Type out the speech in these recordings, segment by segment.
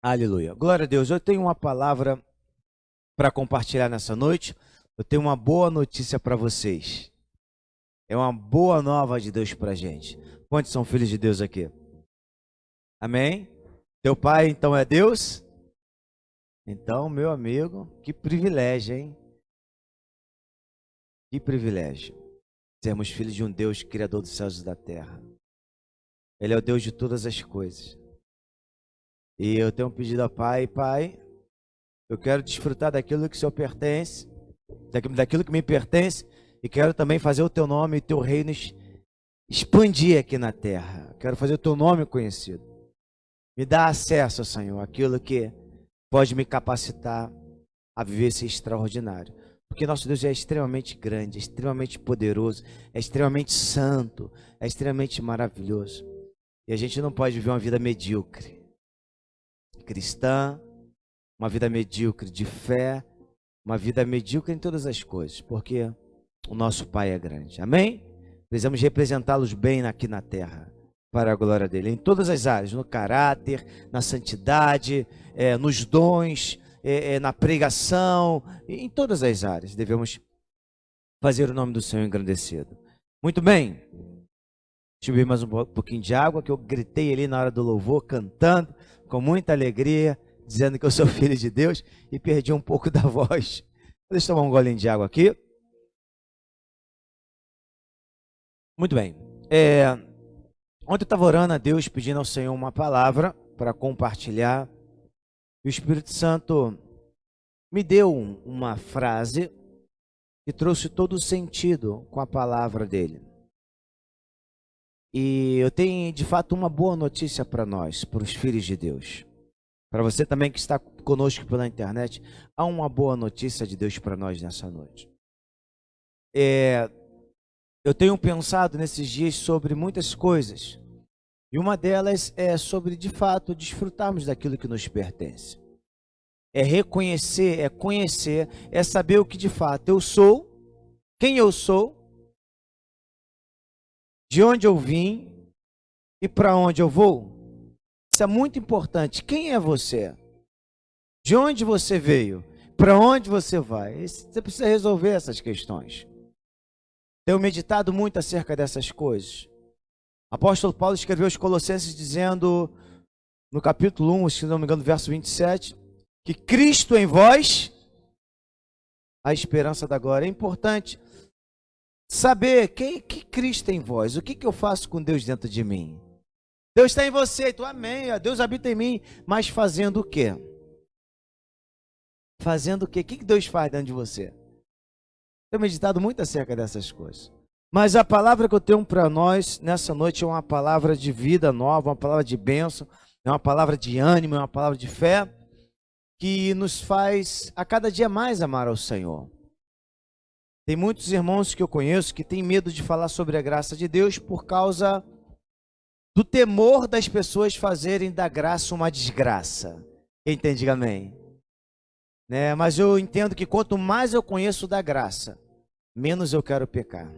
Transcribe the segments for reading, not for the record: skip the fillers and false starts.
Aleluia. Glória a Deus. Eu tenho uma palavra para compartilhar nessa noite. Eu tenho uma boa notícia para vocês. É uma boa nova de Deus para a gente. Quantos são filhos de Deus aqui? Amém? Teu pai então é Deus? Então, meu amigo, que privilégio, hein? Que privilégio. Sermos filhos de um Deus criador dos céus e da terra. Ele é o Deus de todas as coisas. E eu tenho um pedido a Pai, eu quero desfrutar daquilo que o Senhor pertence, daquilo que me pertence, e quero também fazer o teu nome e teu reino expandir aqui na terra. Quero fazer o teu nome conhecido. Me dá acesso, Senhor, àquilo que pode me capacitar a viver esse extraordinário. Porque nosso Deus é extremamente grande, é extremamente poderoso, é extremamente santo, é extremamente maravilhoso. E a gente não pode viver uma vida medíocre, cristã, uma vida medíocre de fé, uma vida medíocre em todas as coisas, porque o nosso Pai é grande. Amém? Precisamos representá-los bem aqui na terra, para a glória dele, em todas as áreas, no caráter, na santidade, nos dons, na pregação, em todas as áreas devemos fazer o nome do Senhor engrandecido. Muito bem, deixa eu beber mais um pouquinho de água, que eu gritei ali na hora do louvor, cantando, com muita alegria, dizendo que eu sou filho de Deus, e perdi um pouco da voz. Deixa eu tomar um golinho de água aqui. Muito bem. Ontem eu estava orando a Deus, pedindo ao Senhor uma palavra para compartilhar. E o Espírito Santo me deu uma frase que trouxe todo o sentido com a palavra dele. E eu tenho, de fato, uma boa notícia para nós, para os filhos de Deus. Para você também que está conosco pela internet, há uma boa notícia de Deus para nós nessa noite. Eu tenho pensado nesses dias sobre muitas coisas. E uma delas é sobre, de fato, desfrutarmos daquilo que nos pertence. É reconhecer, é conhecer, é saber o que de fato eu sou, quem eu sou, de onde eu vim e para onde eu vou. Isso é muito importante. Quem é você? De onde você veio? Para onde você vai? Você precisa resolver essas questões. Tenho meditado muito acerca dessas coisas. O apóstolo Paulo escreveu aos Colossenses dizendo, no capítulo 1, se não me engano, verso 27, que Cristo em vós, a esperança da glória. É importante saber que Cristo em vós, o que eu faço com Deus dentro de mim. Deus está em você, tu amém, Deus habita em mim, mas fazendo o quê? Fazendo o quê? O que Deus faz dentro de você? Tenho meditado muito acerca dessas coisas. Mas a palavra que eu tenho para nós nessa noite é uma palavra de vida nova, uma palavra de bênção, é uma palavra de ânimo, é uma palavra de fé, que nos faz a cada dia mais amar ao Senhor. Tem muitos irmãos que eu conheço que têm medo de falar sobre a graça de Deus por causa do temor das pessoas fazerem da graça uma desgraça. Quem entende, diga amém. Mas eu entendo que quanto mais eu conheço da graça, menos eu quero pecar.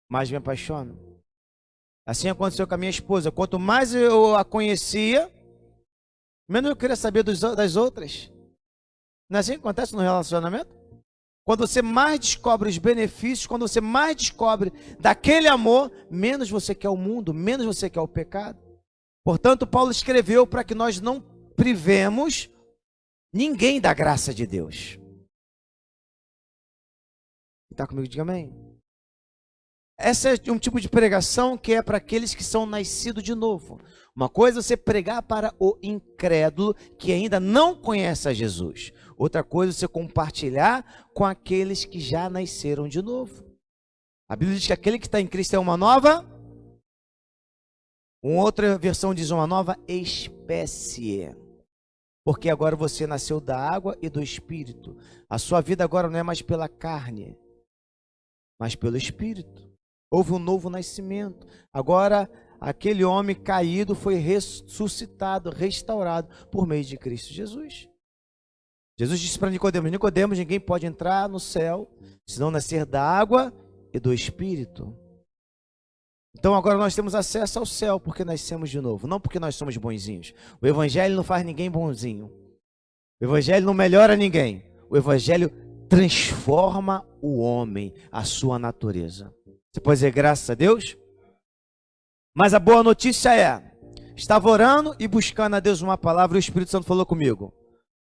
Mais me apaixono. Assim aconteceu com a minha esposa. Quanto mais eu a conhecia, menos eu queria saber das outras. Não é assim que acontece no relacionamento? Quando você mais descobre os benefícios, quando você mais descobre daquele amor, menos você quer o mundo, menos você quer o pecado. Portanto, Paulo escreveu para que nós não privemos ninguém da graça de Deus. Está comigo? Diga amém. Essa é um tipo de pregação que é para aqueles que são nascidos de novo. Uma coisa é você pregar para o incrédulo que ainda não conhece a Jesus. Outra coisa é você compartilhar com aqueles que já nasceram de novo. A Bíblia diz que aquele que está em Cristo é uma nova. Uma outra versão diz uma nova espécie. Porque agora você nasceu da água e do Espírito. A sua vida agora não é mais pela carne, mas pelo Espírito. Houve um novo nascimento. Agora, aquele homem caído foi ressuscitado, restaurado por meio de Cristo Jesus. Jesus disse para Nicodemos: Nicodemos, ninguém pode entrar no céu se não nascer da água e do Espírito. Então agora nós temos acesso ao céu porque nascemos de novo, não porque nós somos bonzinhos. O evangelho não faz ninguém bonzinho. O evangelho não melhora ninguém. O evangelho transforma o homem, a sua natureza. Você pode dizer graças a Deus? Mas a boa notícia é, estava orando e buscando a Deus uma palavra e o Espírito Santo falou comigo.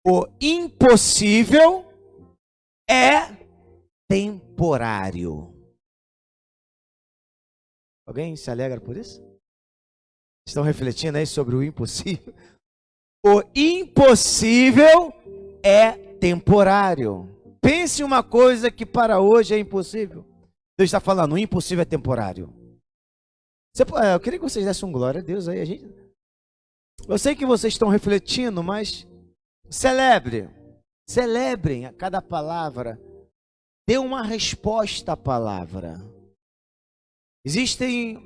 O impossível é temporário. Alguém se alegra por isso? Estão refletindo aí sobre o impossível? O impossível é temporário. Pense em uma coisa que para hoje é impossível. Deus está falando, o impossível é temporário. Eu queria que vocês dessem um glória a Deus aí. Eu sei que vocês estão refletindo, mas celebrem a cada palavra. Dê uma resposta à palavra. Existem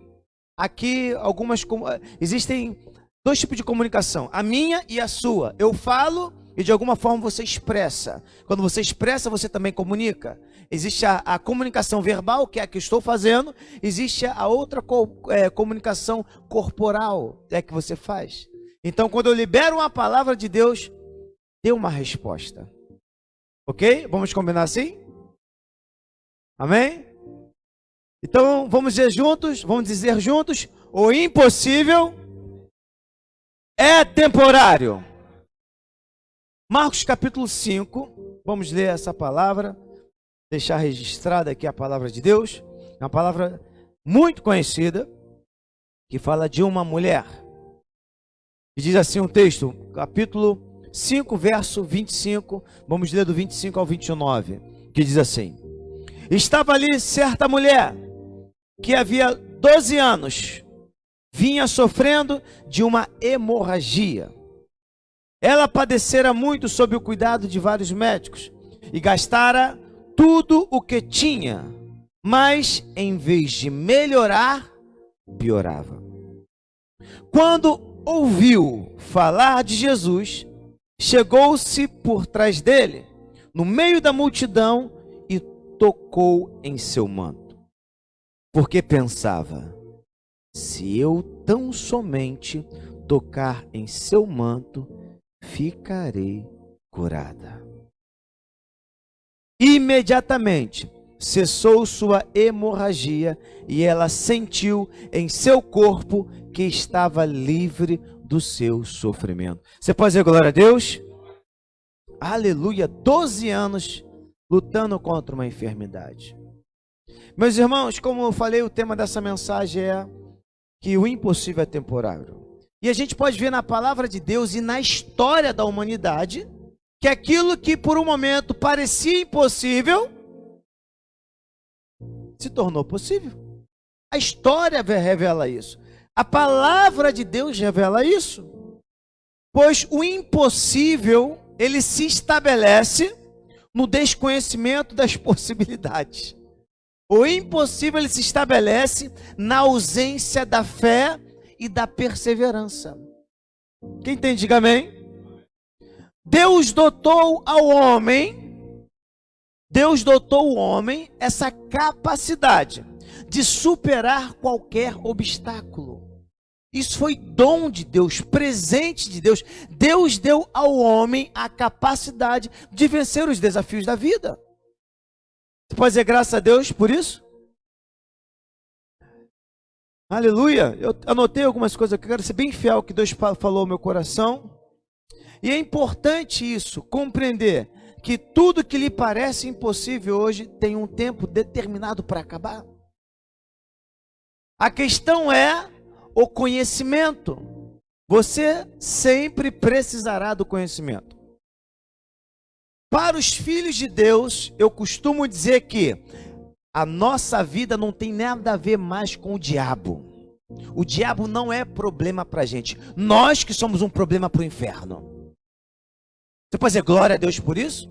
dois tipos de comunicação, a minha e a sua. Eu falo e de alguma forma você expressa. Quando você expressa, você também comunica. Existe a comunicação verbal, que é a que eu estou fazendo. Existe a outra comunicação corporal, que você faz. Então, quando eu libero uma palavra de Deus, dê uma resposta. Ok? Vamos combinar assim? Amém? Então, vamos dizer juntos, o impossível é temporário. Marcos capítulo 5, vamos ler essa palavra, deixar registrada aqui a palavra de Deus, é uma palavra muito conhecida, que fala de uma mulher. E diz assim um texto, capítulo 5, verso 25, vamos ler do 25 ao 29, que diz assim: estava ali certa mulher, que havia 12 anos, vinha sofrendo de uma hemorragia. Ela padecera muito sob o cuidado de vários médicos e gastara tudo o que tinha, mas em vez de melhorar, piorava. Quando ouviu falar de Jesus, chegou-se por trás dele, no meio da multidão, e tocou em seu manto. Porque pensava, se eu tão somente tocar em seu manto, ficarei curada. Imediatamente cessou sua hemorragia e ela sentiu em seu corpo que estava livre do seu sofrimento. Você pode dizer glória a Deus? Aleluia, 12 anos lutando contra uma enfermidade. Meus irmãos, como eu falei, o tema dessa mensagem é que o impossível é temporário. E a gente pode ver na palavra de Deus e na história da humanidade que aquilo que por um momento parecia impossível se tornou possível. A história revela isso. A palavra de Deus revela isso. Pois o impossível, ele se estabelece no desconhecimento das possibilidades. O impossível, ele se estabelece na ausência da fé e da perseverança. Quem tem, diga amém. Deus dotou o homem essa capacidade de superar qualquer obstáculo. Isso foi dom de Deus, presente de Deus. Deus deu ao homem a capacidade de vencer os desafios da vida. Você pode dizer graças a Deus por isso? Aleluia. Eu anotei algumas coisas aqui, eu quero ser bem fiel ao que Deus falou ao meu coração. E é importante isso, compreender que tudo que lhe parece impossível hoje tem um tempo determinado para acabar. A questão é o conhecimento. Você sempre precisará do conhecimento. Para os filhos de Deus, eu costumo dizer que a nossa vida não tem nada a ver mais com o diabo. O diabo não é problema para a gente. Nós que somos um problema para o inferno. Você pode dizer glória a Deus por isso?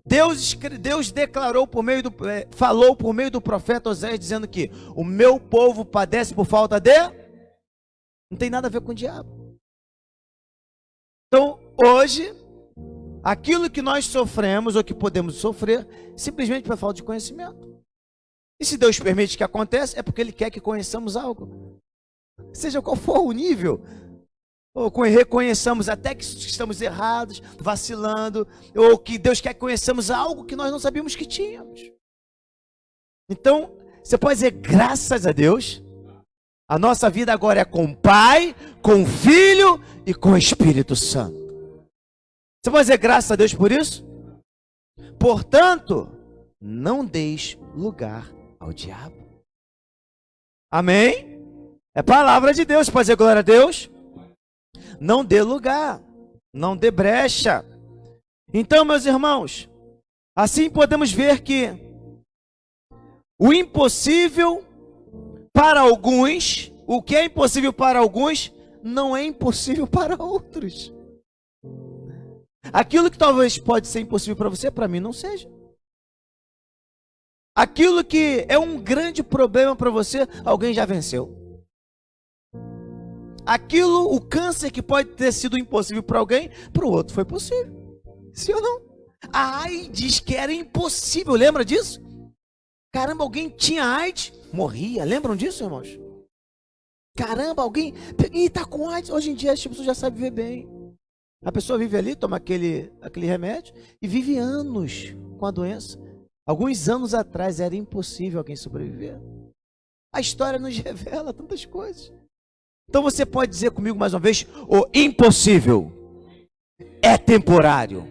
Deus declarou falou por meio do profeta Oséias, dizendo que o meu povo padece por falta de... Não tem nada a ver com o diabo. Então, hoje, aquilo que nós sofremos, ou que podemos sofrer, simplesmente por falta de conhecimento. E se Deus permite que aconteça, é porque Ele quer que conheçamos algo. Seja qual for o nível, ou reconheçamos até que estamos errados, vacilando, ou que Deus quer que conheçamos algo que nós não sabíamos que tínhamos. Então, você pode dizer graças a Deus, a nossa vida agora é com o Pai, com o Filho e com o Espírito Santo. Você pode dizer graças a Deus por isso? Portanto, não deis lugar ao diabo. Amém? É palavra de Deus. Pode dizer glória a Deus? Não dê lugar, não dê brecha. Então, meus irmãos, assim podemos ver que o impossível para alguns, o que é impossível para alguns, não é impossível para outros. Aquilo que talvez pode ser impossível para você, para mim não seja. Aquilo que é um grande problema para você, alguém já venceu. Aquilo, o câncer que pode ter sido impossível para alguém, para o outro foi possível. Sim ou não? A AIDS que era impossível, lembra disso? Caramba, alguém tinha AIDS, morria. Lembram disso, irmãos? Caramba, alguém está com AIDS. Hoje em dia as pessoas já sabem viver bem. A pessoa vive ali, toma aquele remédio e vive anos com a doença. Alguns anos atrás era impossível alguém sobreviver. A história nos revela tantas coisas. Então você pode dizer comigo mais uma vez: o impossível é temporário.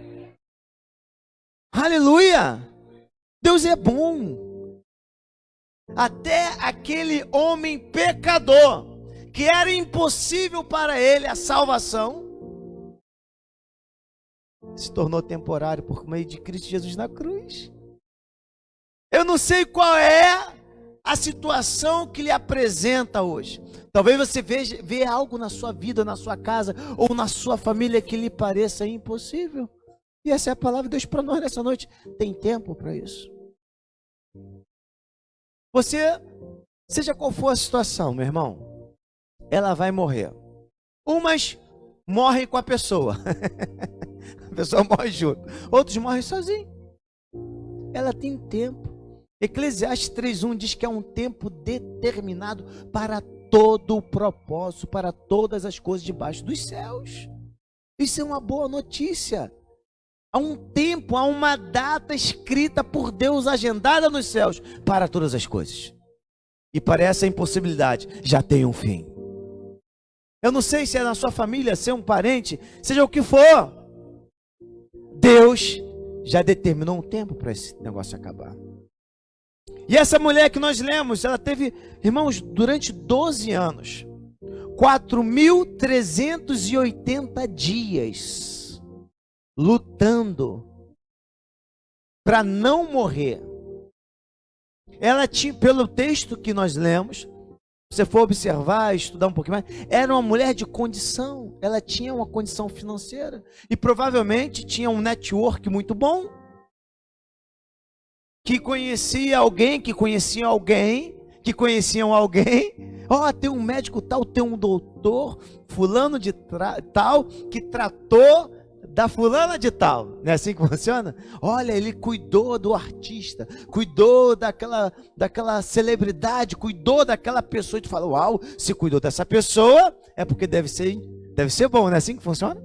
Aleluia! Deus é bom. Até aquele homem pecador, que era impossível para ele a salvação, se tornou temporário por meio de Cristo Jesus na cruz. Eu não sei qual é a situação que lhe apresenta hoje. Talvez você veja algo na sua vida, na sua casa, ou na sua família que lhe pareça impossível. E essa é a palavra de Deus para nós nessa noite. Tem tempo para isso. Você, seja qual for a situação, meu irmão, ela vai morrer. Umas morrem com a pessoa. A pessoa morre junto. Outros morrem sozinhos. Ela tem tempo. Eclesiastes 3:1 diz que é um tempo determinado para todo o propósito, para todas as coisas debaixo dos céus. Isso é uma boa notícia. Há um tempo, há uma data escrita por Deus, agendada nos céus, para todas as coisas. E para essa impossibilidade, já tem um fim. Eu não sei se é na sua família, se é um parente, seja o que for. Deus já determinou um tempo para esse negócio acabar. E essa mulher que nós lemos, ela teve, irmãos, durante 12 anos, 4.380 dias, lutando para não morrer. Ela tinha, pelo texto que nós lemos, se você for observar, estudar um pouquinho mais, era uma mulher de condição, ela tinha uma condição financeira, e provavelmente tinha um network muito bom, que conhecia alguém, que conheciam alguém, que conheciam alguém. Ó, tem um médico tal, tem um doutor, fulano de tal, que tratou da fulana de tal. Não é assim que funciona? Olha, ele cuidou do artista, cuidou daquela celebridade, cuidou daquela pessoa. E tu fala, uau, se cuidou dessa pessoa, é porque deve ser bom, não é assim que funciona?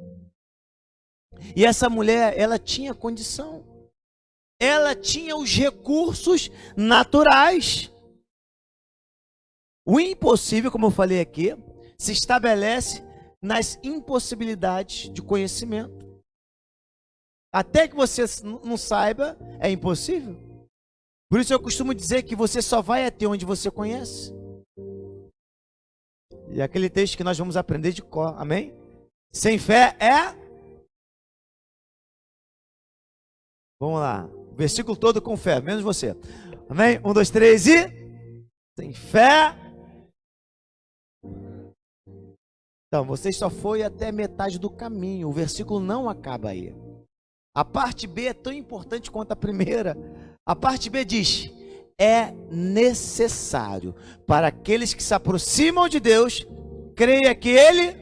E essa mulher, ela tinha condição. Ela tinha os recursos naturais. O impossível, como eu falei aqui, se estabelece nas impossibilidades de conhecimento. Até que você não saiba, é impossível. Por isso eu costumo dizer que você só vai até onde você conhece. E aquele texto que nós vamos aprender de cor, amém? Sem fé é... Vamos lá. O versículo todo com fé, menos você. Amém? 1, 2, 3 e... Sem fé. Então, você só foi até metade do caminho. O versículo não acaba aí. A parte B é tão importante quanto a primeira. A parte B diz: é necessário para aqueles que se aproximam de Deus, creia que Ele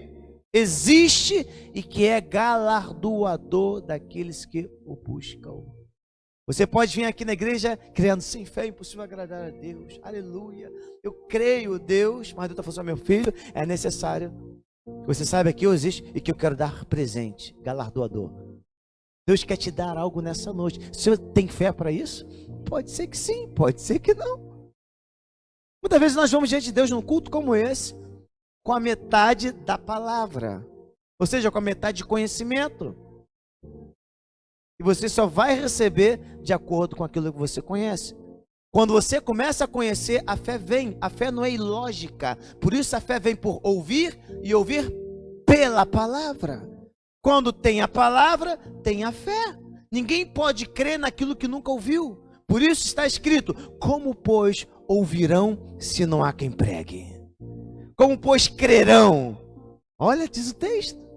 existe e que é galardoador daqueles que o buscam. Você pode vir aqui na igreja criando sem fé, é impossível agradar a Deus. Aleluia. Eu creio, Deus, mas Deus está falando, meu filho, é necessário que você saiba que eu existo e que eu quero dar presente, galardoador. Deus quer te dar algo nessa noite. Você tem fé para isso? Pode ser que sim, pode ser que não. Muitas vezes nós vamos diante de Deus num culto como esse, com a metade da palavra, ou seja, com a metade de conhecimento. E você só vai receber de acordo com aquilo que você conhece. Quando você começa a conhecer, a fé vem. A fé não é ilógica. Por isso a fé vem por ouvir e ouvir pela palavra. Quando tem a palavra, tem a fé. Ninguém pode crer naquilo que nunca ouviu. Por isso está escrito: como, pois, ouvirão se não há quem pregue? Como, pois, crerão? Olha, diz o texto.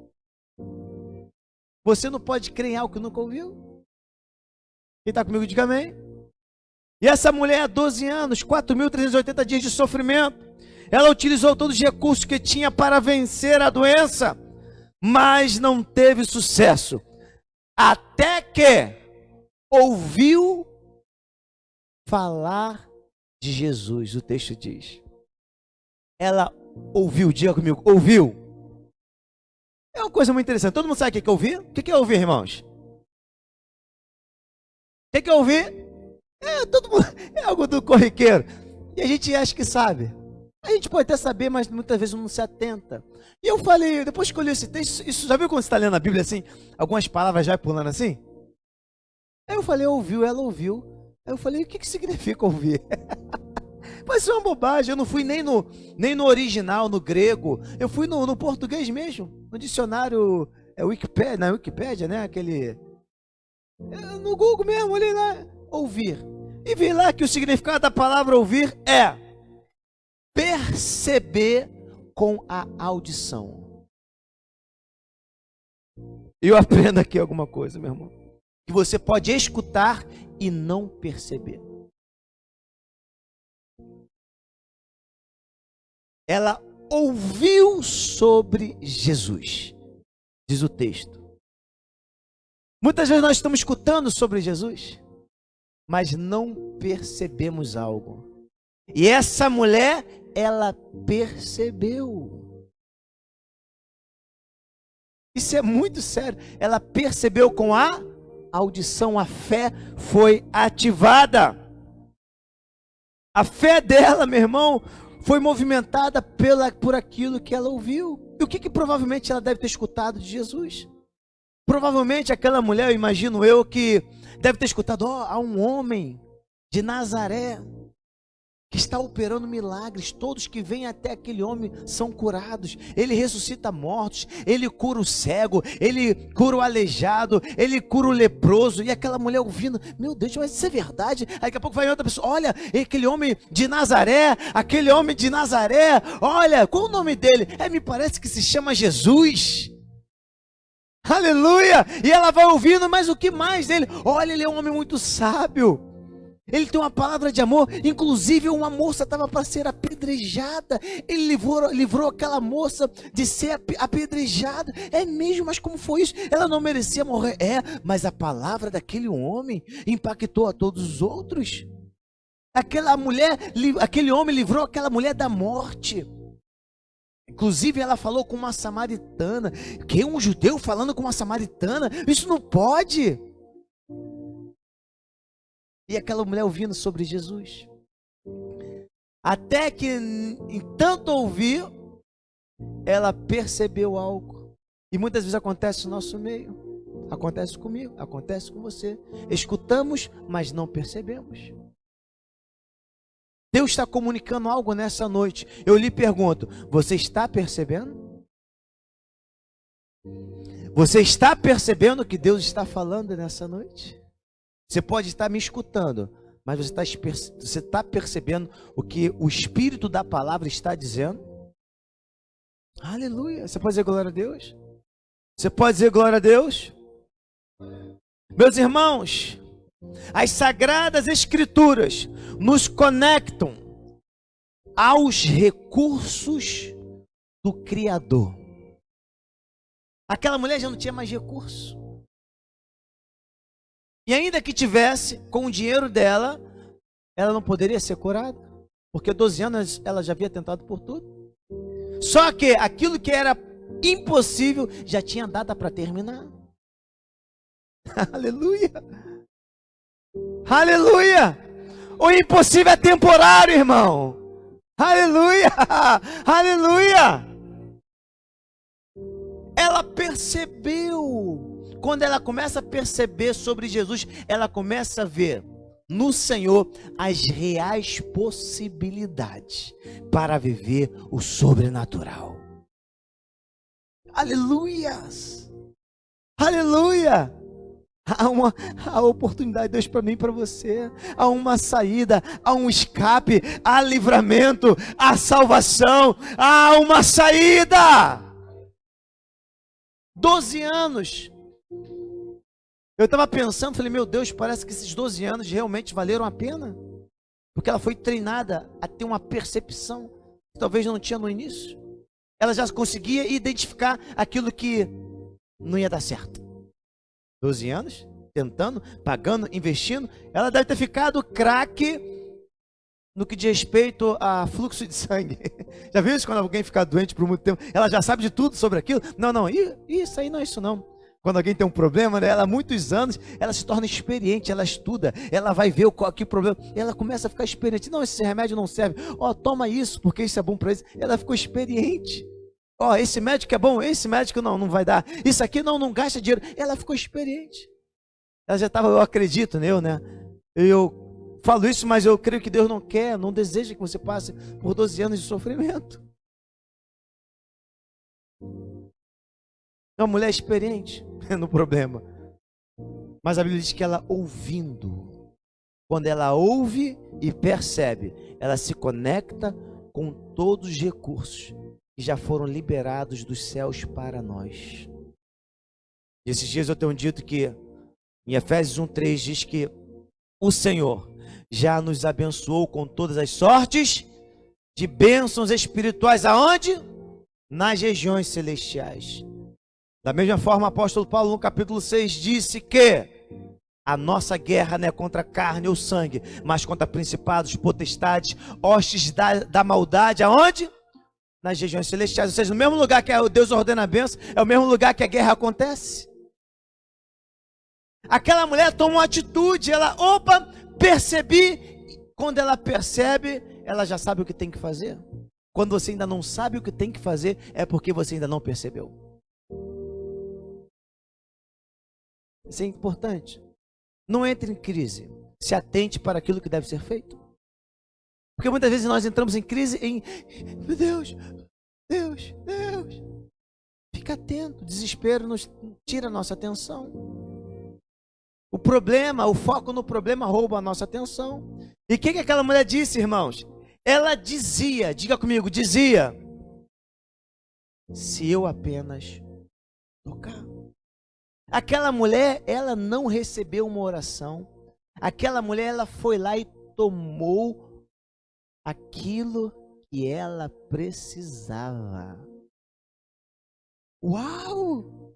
Você não pode crer em algo que nunca ouviu. Quem está comigo, diga amém. E essa mulher, 12 anos, 4.380 dias de sofrimento, ela utilizou todos os recursos que tinha para vencer a doença, mas não teve sucesso, até que ouviu falar de Jesus. O texto diz, ela ouviu, diga comigo, ouviu. É uma coisa muito interessante. Todo mundo sabe o que é ouvir? O que é ouvir, irmãos? O que é ouvir? Todo mundo, é algo do corriqueiro. E a gente acha que sabe. A gente pode até saber, mas muitas vezes não se atenta. E eu falei, depois que eu li esse texto, isso, já viu quando você está lendo a Bíblia assim? Algumas palavras já pulando assim? Aí eu falei, ouviu, ela ouviu. Aí eu falei, o que significa ouvir? Mas isso é uma bobagem. Eu não fui nem no original, no grego. Eu fui no português mesmo. No dicionário, Wikipédia, na Wikipédia, né? No Google mesmo, olhei lá. Ouvir. E vi lá que o significado da palavra ouvir é perceber com a audição. E eu aprendo aqui alguma coisa, meu irmão. Que você pode escutar e não perceber. Ela ouviu sobre Jesus, diz o texto. Muitas vezes nós estamos escutando sobre Jesus, mas não percebemos algo. E essa mulher, ela percebeu. Isso é muito sério. Ela percebeu com a audição, a fé foi ativada. A fé dela, meu irmão, foi movimentada por aquilo que ela ouviu. E o que provavelmente ela deve ter escutado de Jesus? Provavelmente aquela mulher, eu imagino eu, que deve ter escutado, há um homem de Nazaré que está operando milagres. Todos que vêm até aquele homem são curados. Ele ressuscita mortos, ele cura o cego, ele cura o aleijado, ele cura o leproso. E aquela mulher ouvindo, meu Deus, mas isso é verdade? Aí daqui a pouco vai outra pessoa, olha, aquele homem de Nazaré, olha, qual o nome dele? Me parece que se chama Jesus. Aleluia! E ela vai ouvindo, mas o que mais dele? Olha, ele é um homem muito sábio. Ele tem uma palavra de amor. Inclusive uma moça estava para ser apedrejada. Ele livrou aquela moça de ser apedrejada. É mesmo, mas como foi isso? Ela não merecia morrer. Mas a palavra daquele homem impactou a todos os outros. Aquele homem livrou aquela mulher da morte. Inclusive ela falou com uma samaritana. Que um judeu falando com uma samaritana? Isso não pode. E aquela mulher ouvindo sobre Jesus. Até que, em tanto ouvir, ela percebeu algo. E muitas vezes acontece no nosso meio. Acontece comigo, acontece com você. Escutamos, mas não percebemos. Deus está comunicando algo nessa noite. Eu lhe pergunto, você está percebendo? Você está percebendo o que Deus está falando nessa noite? Você pode estar me escutando, mas você está percebendo o que o Espírito da palavra está dizendo? Aleluia! Você pode dizer glória a Deus? Você pode dizer glória a Deus? Meus irmãos, as Sagradas Escrituras nos conectam aos recursos do Criador. Aquela mulher já não tinha mais recurso. E ainda que tivesse, com o dinheiro dela, ela não poderia ser curada. Porque 12 anos ela já havia tentado por tudo. Só que aquilo que era impossível já tinha data para terminar. Aleluia! Aleluia! O impossível é temporário, irmão. Aleluia! Aleluia! Ela percebeu. Quando ela começa a perceber sobre Jesus, ela começa a ver no Senhor as reais possibilidades para viver o sobrenatural. Aleluias! Aleluia! Há oportunidade de Deus para mim e para você. Há uma saída, há um escape, há livramento, há salvação, há uma saída. 12 anos. Eu estava pensando, falei, meu Deus, parece que esses 12 anos realmente valeram a pena. Porque ela foi treinada a ter uma percepção que talvez não tinha no início. Ela já conseguia identificar aquilo que não ia dar certo. 12 anos, tentando, pagando, investindo. Ela deve ter ficado craque no que diz respeito a fluxo de sangue. Já viu isso quando alguém fica doente por muito tempo? Ela já sabe de tudo sobre aquilo? Não, isso aí não é isso não. Quando alguém tem um problema, né, ela há muitos anos, ela se torna experiente, ela estuda, ela vai ver que problema, ela começa a ficar experiente. Não, esse remédio não serve. Toma isso, porque isso é bom para isso. Ela ficou experiente. Esse médico é bom, esse médico não vai dar. Isso aqui não gasta dinheiro. Ela ficou experiente. Ela já estava, eu acredito, né? Eu falo isso, mas eu creio que Deus não quer, não deseja que você passe por 12 anos de sofrimento. É uma mulher experiente no problema. Mas a Bíblia diz que ela ouvindo, quando ela ouve e percebe, ela se conecta com todos os recursos que já foram liberados dos céus para nós. E esses dias eu tenho dito que em Efésios 1:3 diz que o Senhor já nos abençoou com todas as sortes de bênçãos espirituais. Aonde? Nas regiões celestiais. Da mesma forma, o apóstolo Paulo, no capítulo 6, disse que a nossa guerra não é contra a carne ou sangue, mas contra principados, potestades, hostes da maldade. Aonde? Nas regiões celestiais. Ou seja, no mesmo lugar que Deus ordena a bênção, é o mesmo lugar que a guerra acontece. Aquela mulher toma uma atitude, ela, percebi. Quando ela percebe, ela já sabe o que tem que fazer. Quando você ainda não sabe o que tem que fazer, é porque você ainda não percebeu. Isso é importante. Não entre em crise. Se atente para aquilo que deve ser feito. Porque muitas vezes nós entramos em crise meu Deus. Fica atento. Desespero nos tira a nossa atenção. O problema, o foco no problema rouba a nossa atenção. E o que aquela mulher disse, irmãos? Ela dizia, diga comigo, dizia: se eu apenas tocar. Aquela mulher, ela não recebeu uma oração. Aquela mulher, ela foi lá e tomou aquilo que ela precisava. Uau!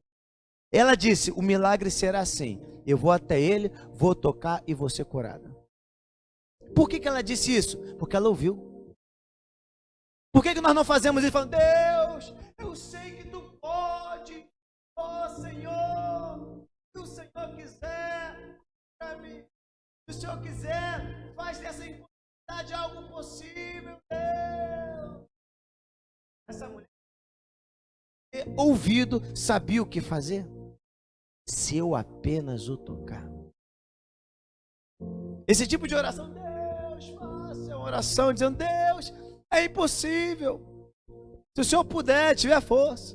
Ela disse, o milagre será assim. Eu vou até ele, vou tocar e vou ser curada. Por que ela disse isso? Porque ela ouviu. Por que nós não fazemos isso? Falando, Deus, eu sei que tu pode. Senhor, se o Senhor quiser, para mim, se o Senhor quiser, faz dessa impossibilidade algo possível, Deus. Essa mulher, ouvido, sabia o que fazer? Se eu apenas o tocar. Esse tipo de oração, Deus, faça uma oração dizendo, Deus, é impossível. Se o Senhor puder, tiver força.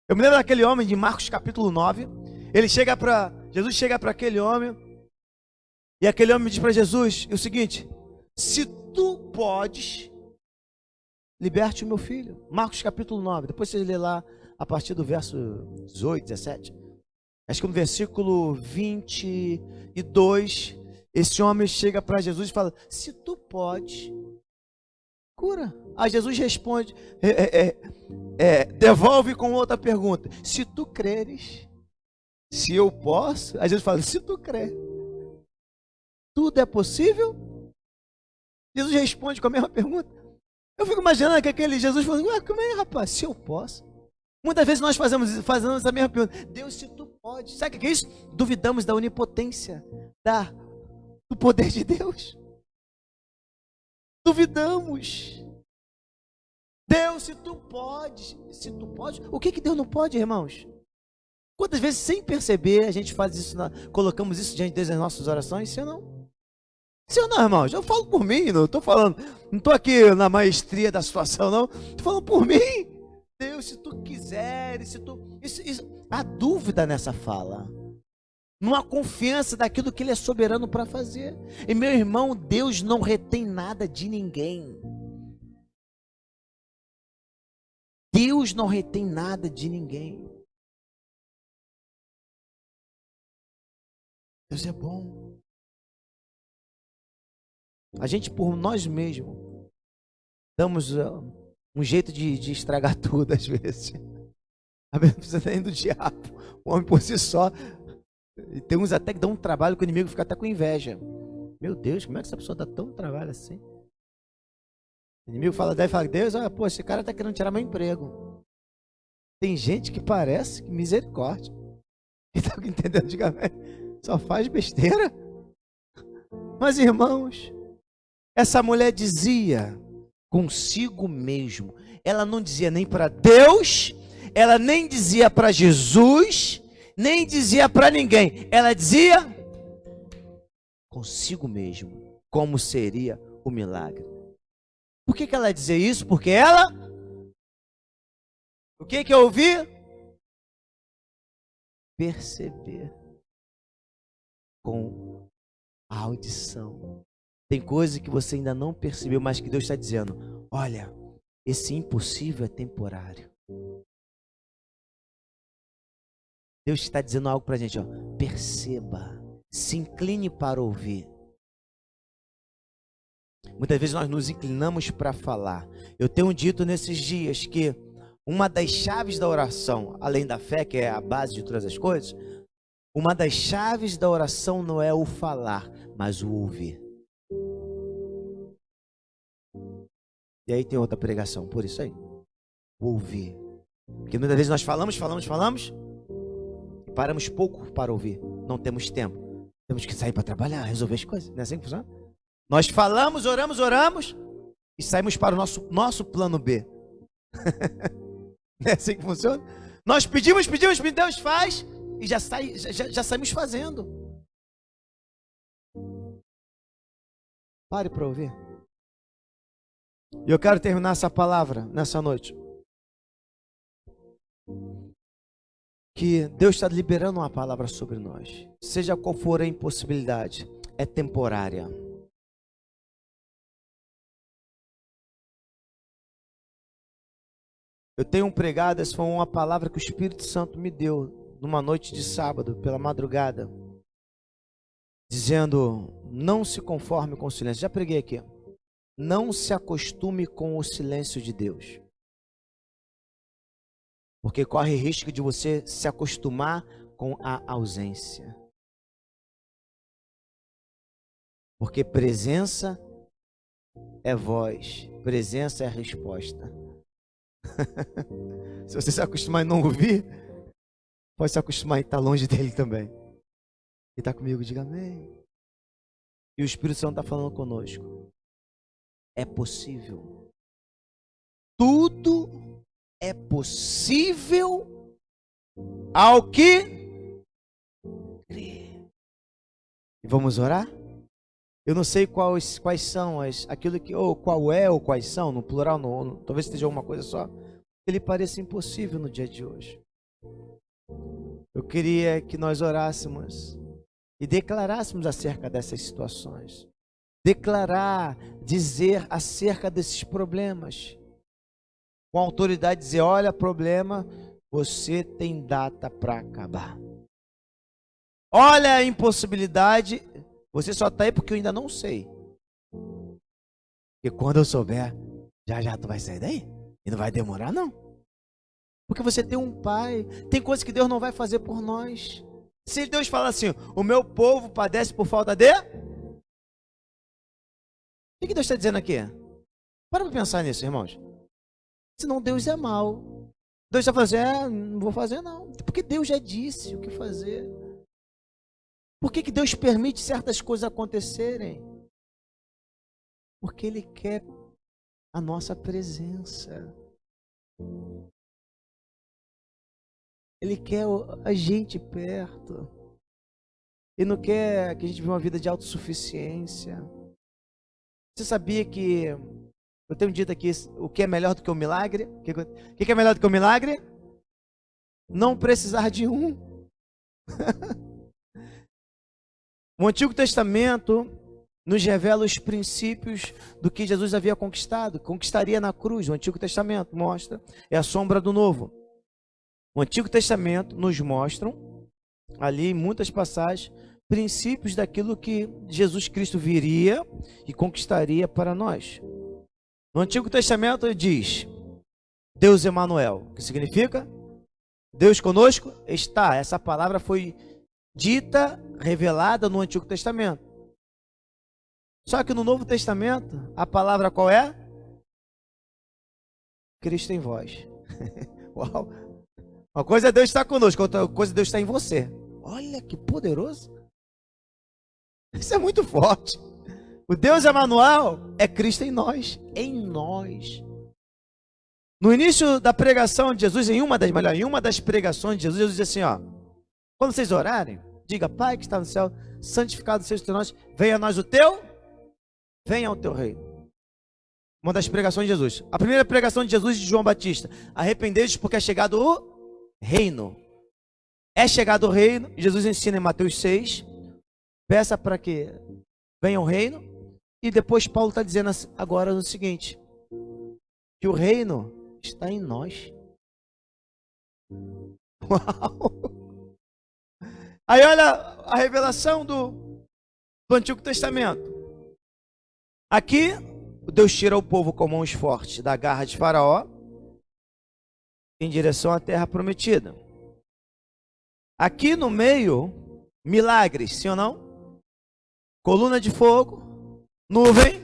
Eu me lembro daquele homem de Marcos capítulo 9. Jesus chega para aquele homem. E aquele homem diz para Jesus o seguinte: se tu podes, liberte o meu filho. Marcos capítulo 9. Depois você lê lá a partir do verso 18, 17. Acho que no versículo 22, esse homem chega para Jesus e fala: se tu podes, cura. Aí Jesus responde, devolve com outra pergunta: se tu creres, Se eu posso, às vezes fala, se tu crê, tudo é possível? Jesus responde com a mesma pergunta. Eu fico imaginando que aquele Jesus falando, ué, como é, rapaz, se eu posso? Muitas vezes nós fazemos a mesma pergunta. Deus, se tu pode. Sabe o que é isso? Duvidamos da onipotência, do poder de Deus. Duvidamos. Deus, se tu pode. Se tu pode. O que Deus não pode, irmãos? Quantas vezes, sem perceber, a gente faz isso, colocamos isso diante de Deus nas nossas orações? Sim ou não? Sim ou não, irmãos? Eu falo por mim, não estou falando, não estou aqui na maestria da situação, não. Estou falando por mim. Deus, se tu quiseres, se tu... Há dúvida nessa fala. Não há confiança daquilo que Ele é soberano para fazer. E meu irmão, Deus não retém nada de ninguém. Deus não retém nada de ninguém. Deus é bom. A gente, por nós mesmos, damos um jeito de estragar tudo às vezes. A vezes não precisa nem do diabo. O homem por si só. E tem uns até que dão um trabalho que o inimigo fica até com inveja. Meu Deus, como é que essa pessoa dá tão trabalho assim? O inimigo fala, deve falar, Deus, olha, pô, esse cara está querendo tirar meu emprego. Tem gente que parece que misericórdia. Está entendendo? Diga, só faz besteira. Mas irmãos, essa mulher dizia consigo mesmo. Ela não dizia nem para Deus, ela nem dizia para Jesus, nem dizia para ninguém. Ela dizia consigo mesmo como seria o milagre. Por que ela dizia isso? Porque ela... O que eu ouvi? Perceber com a audição. Tem coisa que você ainda não percebeu, mas que Deus está dizendo, olha, esse impossível é temporário. Deus está dizendo algo para a gente, ó, perceba, se incline para ouvir. Muitas vezes nós nos inclinamos para falar. Eu tenho dito nesses dias que uma das chaves da oração, além da fé, que é a base de todas as coisas, uma das chaves da oração não é o falar, mas o ouvir. E aí tem outra pregação, por isso aí. O ouvir. Porque muitas vezes nós falamos, e paramos pouco para ouvir. Não temos tempo. Temos que sair para trabalhar, resolver as coisas. Não é assim que funciona? Nós falamos, oramos, e saímos para o nosso plano B. Não é assim que funciona? Nós pedimos, Deus faz, e já saímos fazendo. Pare para ouvir. E eu quero terminar essa palavra nessa noite. Que Deus está liberando uma palavra sobre nós. Seja qual for a impossibilidade, é temporária. Eu tenho pregado, essa foi uma palavra que o Espírito Santo me deu numa noite de sábado, pela madrugada, dizendo, não se conforme com o silêncio. Já preguei aqui. Não se acostume com o silêncio de Deus. Porque corre risco de você se acostumar com a ausência. Porque presença é voz, presença é resposta. Se você se acostumar a não ouvir, pode se acostumar a estar longe dele também. E está comigo, diga amém. E o Espírito Santo está falando conosco. É possível. Tudo é possível ao que crê. E vamos orar? Eu não sei quais são aquilo que, ou qual é, ou quais são, no plural, talvez esteja uma coisa só, que lhe pareça impossível no dia de hoje. Eu queria que nós orássemos e declarássemos acerca dessas situações. Declarar, dizer acerca desses problemas. Com autoridade dizer, olha, problema, você tem data para acabar. Olha a impossibilidade, você só está aí porque eu ainda não sei. E quando eu souber, já tu vai sair daí. E não vai demorar não. Porque você tem um pai, tem coisas que Deus não vai fazer por nós. Se Deus fala assim, o meu povo padece por falta de... O que Deus está dizendo aqui? Para pensar nisso, irmãos. Senão Deus é mau. Deus está falando assim, não vou fazer não. Porque Deus já disse o que fazer. Por que Deus permite certas coisas acontecerem? Porque Ele quer a nossa presença. Ele quer a gente perto. Ele não quer que a gente viva uma vida de autossuficiência. Você sabia que... Eu tenho dito aqui, o que é melhor do que o milagre? O que é melhor do que o milagre? Não precisar de um. O Antigo Testamento nos revela os princípios do que Jesus havia conquistado, conquistaria na cruz. O Antigo Testamento mostra, é a sombra do Novo. O Antigo Testamento nos mostra, ali em muitas passagens, princípios daquilo que Jesus Cristo viria e conquistaria para nós. No Antigo Testamento ele diz, Deus Emanuel, que significa Deus conosco está. Essa palavra foi dita, revelada no Antigo Testamento. Só que no Novo Testamento, a palavra qual é? Cristo em vós. Uau! Uma coisa é Deus estar conosco, outra coisa é Deus estar em você. Olha que poderoso! Isso é muito forte. O Deus Emanuel é Cristo em nós, em nós. No início da pregação de Jesus, em uma das pregações de Jesus diz assim, ó, quando vocês orarem, diga, Pai que está no céu, santificado seja o teu nome, venha a nós o teu, venha ao teu reino. Uma das pregações de Jesus. A primeira pregação de Jesus e de João Batista, arrependei-vos porque é chegado o reino. É chegado o reino, e Jesus ensina em Mateus 6, peça para que venha o reino, e depois Paulo está dizendo agora o seguinte, que o reino está em nós. Uau! Aí olha a revelação do Antigo Testamento. Aqui, Deus tira o povo com mãos fortes da garra de Faraó em direção à terra prometida. Aqui no meio, milagres, sim ou não? Coluna de fogo, nuvem,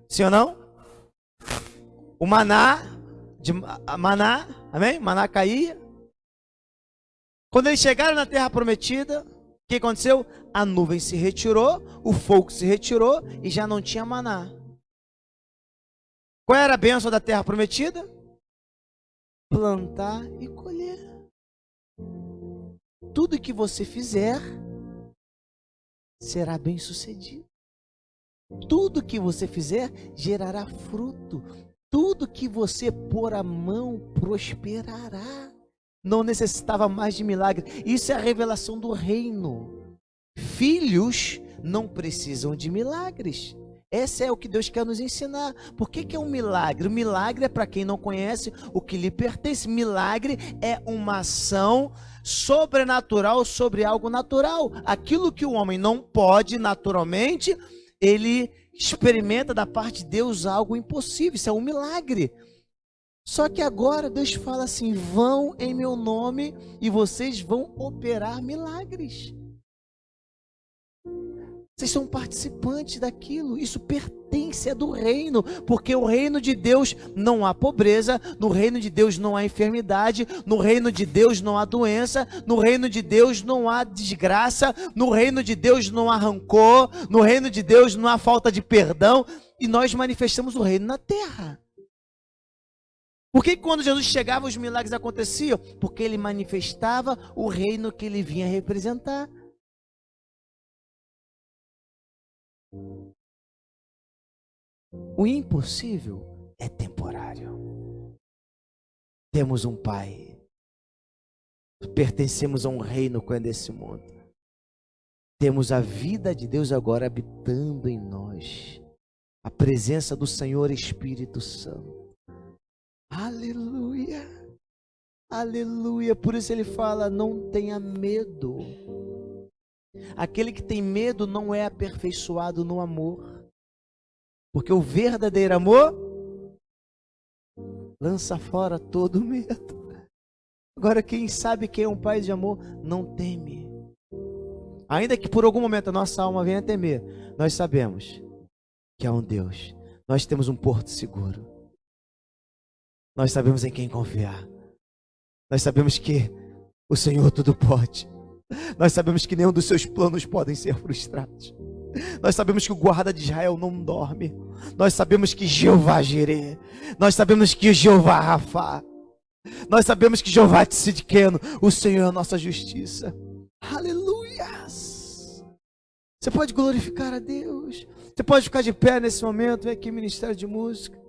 sim ou não? O maná, amém? Maná caía. Quando eles chegaram na terra prometida, o que aconteceu? A nuvem se retirou, o fogo se retirou e já não tinha maná. Qual era a bênção da terra prometida? Plantar e colher. Tudo que você fizer será bem sucedido. Tudo que você fizer gerará fruto. Tudo que você pôr a mão prosperará. Não necessitava mais de milagre. Isso é a revelação do reino. Filhos não precisam de milagres. Esse é o que Deus quer nos ensinar. Por que é um milagre? O milagre é para quem não conhece o que lhe pertence. Milagre é uma ação sobrenatural sobre algo natural. Aquilo que o homem não pode naturalmente, ele experimenta da parte de Deus algo impossível. Isso é um milagre. Só que agora Deus fala assim, vão em meu nome e vocês vão operar milagres. Vocês são participantes daquilo, isso pertence, é do reino, porque o reino de Deus não há pobreza, no reino de Deus não há enfermidade, no reino de Deus não há doença, no reino de Deus não há desgraça, no reino de Deus não há rancor, no reino de Deus não há falta de perdão, e nós manifestamos o reino na terra. Por que quando Jesus chegava os milagres aconteciam? Porque ele manifestava o reino que ele vinha representar. O impossível é temporário. Temos um Pai. Pertencemos a um reino que é desse mundo. Temos a vida de Deus agora habitando em nós. A presença do Senhor Espírito Santo. Aleluia. Aleluia. Por isso ele fala, não tenha medo. Aquele que tem medo não é aperfeiçoado no amor. Porque o verdadeiro amor lança fora todo medo. Agora quem sabe quem é um pai de amor não teme. Ainda que por algum momento a nossa alma venha a temer, nós sabemos que há um Deus. Nós temos um porto seguro. Nós sabemos em quem confiar. Nós sabemos que o Senhor tudo pode. Nós sabemos que nenhum dos seus planos podem ser frustrados. Nós sabemos que o guarda de Israel não dorme. Nós sabemos que Jeová Jireh. Nós sabemos que Jeová Rafá. Nós sabemos que Jeová Tzidkenu, o Senhor é a nossa justiça. Aleluias! Você pode glorificar a Deus. Você pode ficar de pé nesse momento. Vem aqui, Ministério de Música.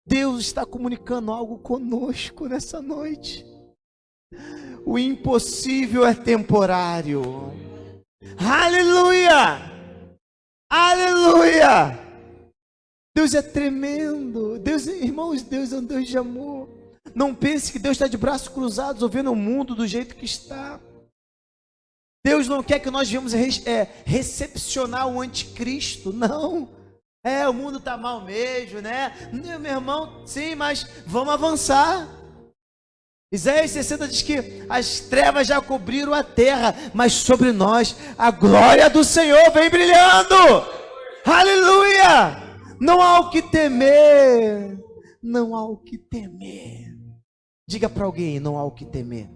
Deus está comunicando algo conosco nessa noite. O impossível é temporário. Aleluia! Aleluia! Deus é tremendo. Deus, irmãos, Deus é um Deus de amor. Não pense que Deus está de braços cruzados ouvindo o mundo do jeito que está. Deus não quer que nós venhamos recepcionar o anticristo. Não. O mundo está mal mesmo, né? Meu irmão, sim, mas vamos avançar. Isaías 60 diz que as trevas já cobriram a terra, mas sobre nós a glória do Senhor vem brilhando. Aleluia! Não há o que temer. Não há o que temer. Diga para alguém, não há o que temer.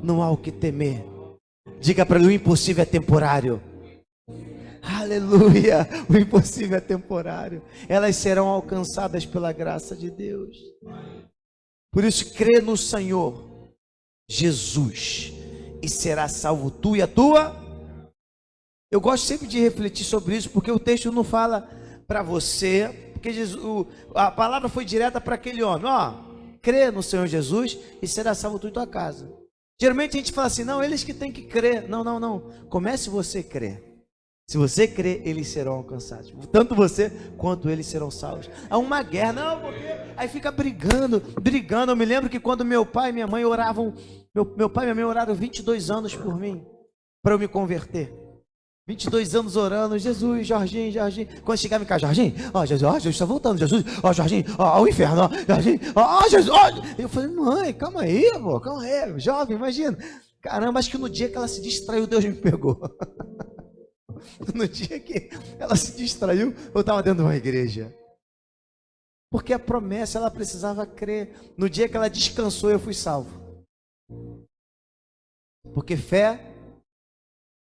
Não há o que temer. Diga para ele, o impossível é temporário. Aleluia, o impossível é temporário. Elas serão alcançadas pela graça de Deus. Por isso, crê no Senhor Jesus e será salvo tu e a tua. Eu gosto sempre de refletir sobre isso, porque o texto não fala para você, porque a palavra foi direta para aquele homem. Crê no Senhor Jesus e será salvo tu e tua casa. Geralmente a gente fala assim, não, eles que têm que crer. Não. Comece você a crer. Se você crer, eles serão alcançados. Tanto você quanto eles serão salvos. Há uma guerra, não, porque aí fica brigando. Eu me lembro que quando meu pai e minha mãe oravam, meu pai e minha mãe oraram 22 anos por mim, para eu me converter. 22 anos orando, Jesus, Jorginho. Quando chegava em casa, Jorginho, Jesus está voltando, Jesus, Jorginho, o inferno, Jorginho, Jesus, Eu falei, mãe, calma aí, jovem, imagina. Caramba, acho que no dia que ela se distraiu, Deus me pegou. No dia que ela se distraiu, eu estava dentro de uma igreja. Porque a promessa, ela precisava crer. No dia que ela descansou, eu fui salvo. Porque fé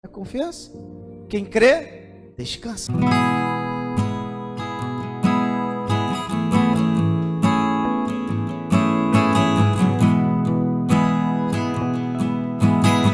é confiança. Quem crê, descansa.